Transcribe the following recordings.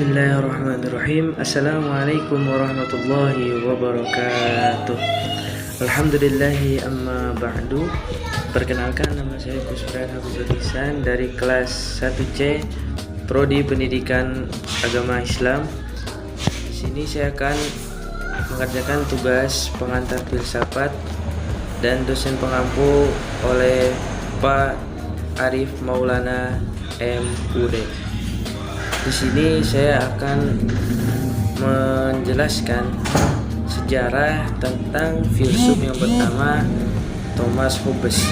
Bismillahirrahmanirrahim. Assalamualaikum warahmatullahi wabarakatuh. Alhamdulillahi amma ba'du. Perkenalkan, nama saya Kusfran Habibur Ihsan dari kelas 1C Prodi Pendidikan Agama Islam. Di sini saya akan mengerjakan tugas pengantar filsafat dan dosen pengampu oleh Pak Arif Maulana MUD. Di sini saya akan menjelaskan sejarah tentang filsuf yang bernama Thomas Hobbes.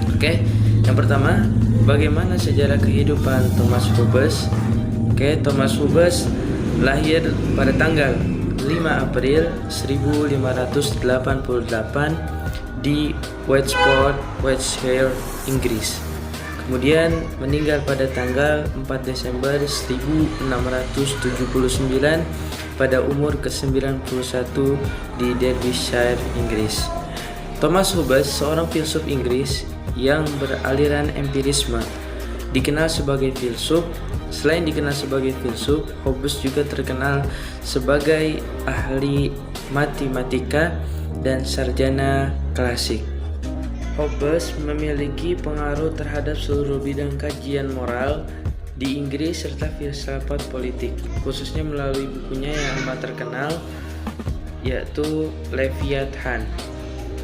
Oke, yang pertama, bagaimana sejarah kehidupan Thomas Hobbes? Thomas Hobbes lahir pada tanggal 5 April 1588 di Wexford, Wiltshire, Inggris. Kemudian meninggal pada tanggal 4 Desember 1679 pada umur ke-91 di Derbyshire, Inggris. Thomas Hobbes seorang filsuf Inggris yang beraliran empirisme. Dikenal sebagai filsuf. Selain dikenal sebagai filsuf, Hobbes juga terkenal sebagai ahli matematika dan sarjana klasik. Hobbes memiliki pengaruh terhadap seluruh bidang kajian moral di Inggris serta filsafat politik, khususnya melalui bukunya yang amat terkenal, yaitu Leviathan.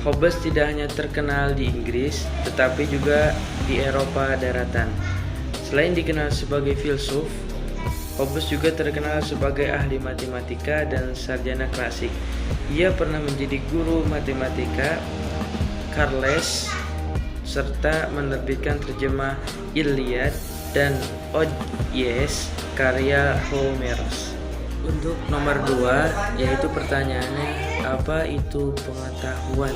Hobbes tidak hanya terkenal di Inggris, tetapi juga di Eropa daratan. Selain dikenal sebagai filsuf, Hobbes juga terkenal sebagai ahli matematika dan sarjana klasik. Ia pernah menjadi guru matematika Charles serta menerbitkan terjemah Iliad dan Odyssey karya Homerus. Untuk nomor 2, yaitu pertanyaannya, apa itu pengetahuan?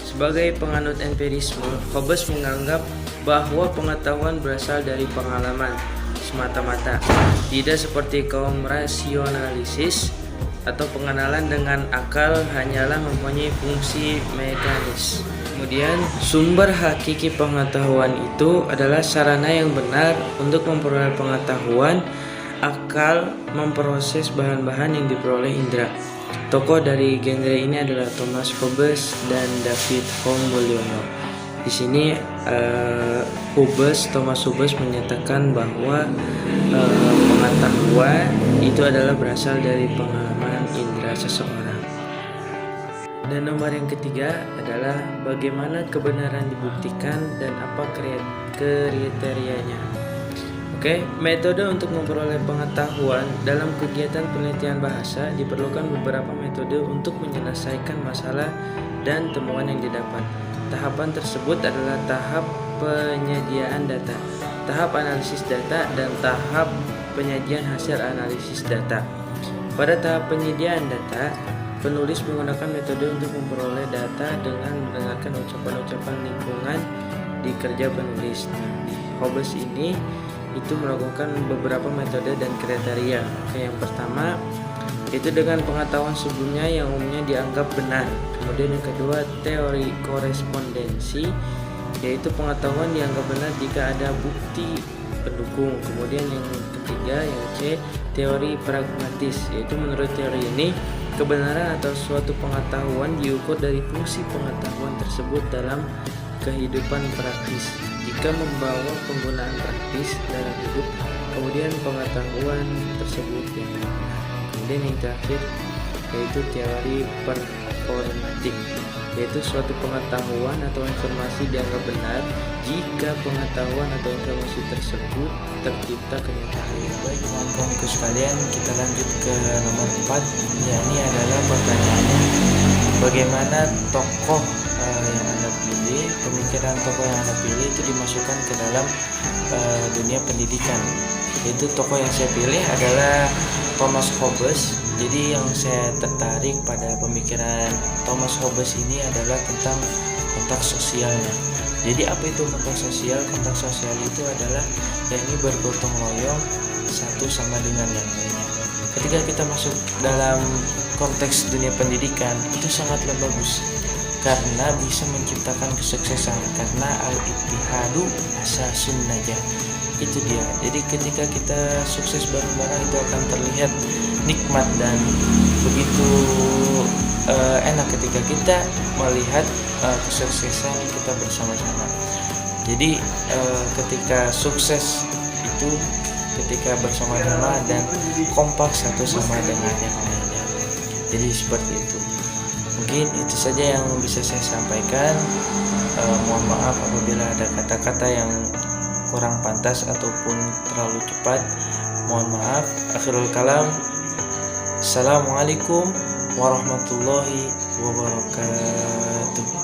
Sebagai penganut empirisme, Hobbes menganggap bahwa pengetahuan berasal dari pengalaman semata-mata, tidak seperti kaum rasionalisis atau pengenalan dengan akal hanyalah mempunyai fungsi mekanis. Kemudian, sumber hakiki pengetahuan itu adalah sarana yang benar untuk memperoleh pengetahuan. Akal memproses bahan-bahan yang diperoleh indera. Tokoh dari genre ini adalah Thomas Hobbes dan David Hume Mulyono. Di sini Thomas Hobbes menyatakan bahwa pengetahuan itu adalah berasal dari pengalaman indera seseorang. Dan nomor yang ketiga adalah bagaimana kebenaran dibuktikan dan apa kriterianya. Metode untuk memperoleh pengetahuan dalam kegiatan penelitian bahasa diperlukan beberapa metode untuk menyelesaikan masalah dan temuan yang didapat. Tahapan tersebut adalah tahap penyediaan data, tahap analisis data, dan tahap penyajian hasil analisis data. Pada tahap penyediaan data, penulis menggunakan metode untuk memperoleh data dengan mendengarkan ucapan-ucapan lingkungan di kerja penulis. Hobbes ini itu melakukan beberapa metode dan kriteria. Yang pertama, itu dengan pengetahuan sebelumnya yang umumnya dianggap benar. Kemudian yang kedua, teori korespondensi, yaitu pengetahuan dianggap benar jika ada bukti pendukung. Kemudian yang ketiga, yang C, teori pragmatis, yaitu menurut teori ini kebenaran atau suatu pengetahuan diukur dari fungsi pengetahuan tersebut dalam kehidupan praktis. Jika membawa penggunaan praktis dalam hidup, kemudian pengetahuan tersebut yang benar. Kemudian yang terakhir, yaitu teori performatik, yaitu suatu pengetahuan atau informasi dianggap benar jika pengetahuan atau informasi tersebut tercipta kenyataan. Baik teman-temanku sekalian, kita lanjut ke nomor 4. Ini adalah pertanyaannya, bagaimana tokoh yang Anda pilih, pemikiran tokoh yang Anda pilih itu dimasukkan ke dalam dunia pendidikan. Yaitu tokoh yang saya pilih adalah Thomas Hobbes. Jadi yang saya tertarik pada pemikiran Thomas Hobbes ini adalah tentang konteks sosialnya. Jadi apa itu konteks sosial? Konteks sosial itu adalah yakni bergotong royong satu sama dengan yang lainnya. Ketika kita masuk dalam konteks dunia pendidikan, itu sangatlah bagus karena bisa menciptakan kesuksesan, karena al-ittihadu asasun najah. Itu dia. Jadi ketika kita sukses bareng-bareng itu akan terlihat nikmat dan begitu enak ketika kita melihat kesuksesan kita bersama-sama. Jadi ketika sukses itu ketika bersama-sama dan kompak satu sama dengan yang lainnya. Jadi seperti itu. Mungkin itu saja yang bisa saya sampaikan. Mohon maaf apabila ada kata-kata yang kurang pantas ataupun terlalu cepat. Mohon maaf. Akhirul kalam. Assalamualaikum warahmatullahi wabarakatuh.